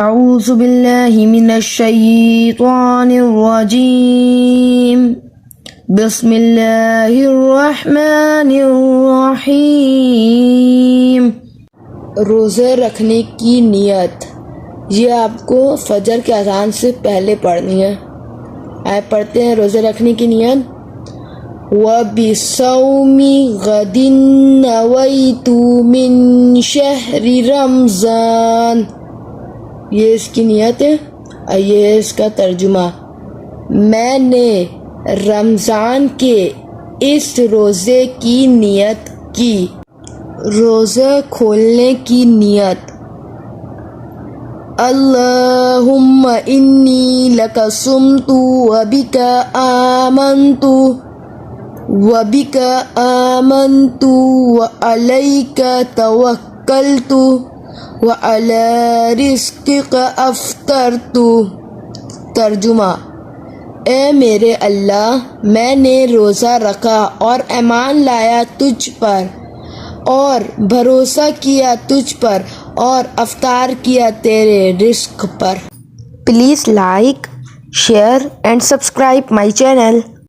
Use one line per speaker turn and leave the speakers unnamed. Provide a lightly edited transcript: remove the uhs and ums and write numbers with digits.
أعوذ بالله من الشيطان الرجيم بسم اللہ الرحمن الرحیم۔ روزے رکھنے کی نیت، یہ آپ کو فجر کے اذان سے پہلے پڑھنی ہے۔ آئے پڑھتے ہیں روزے رکھنے کی نیت۔ وَبِصَوْمِ غَدٍ نَوَيْتُ مِن شَهْرِ رمضان، یہ اس کی نیت ہے۔ یہ ہے اس کا ترجمہ، میں نے رمضان کے اس روزے کی نیت کی۔ روزے کھولنے کی نیت، اللہم انی لک صمت وبک آمنت وعلیک توکلت وعلی رزقک افطرت۔ ترجمہ، اے میرے اللہ، میں نے روزہ رکھا اور ایمان لایا تجھ پر اور بھروسہ کیا تجھ پر اور افطار کیا تیرے رزق پر۔ Please like, share and subscribe my channel.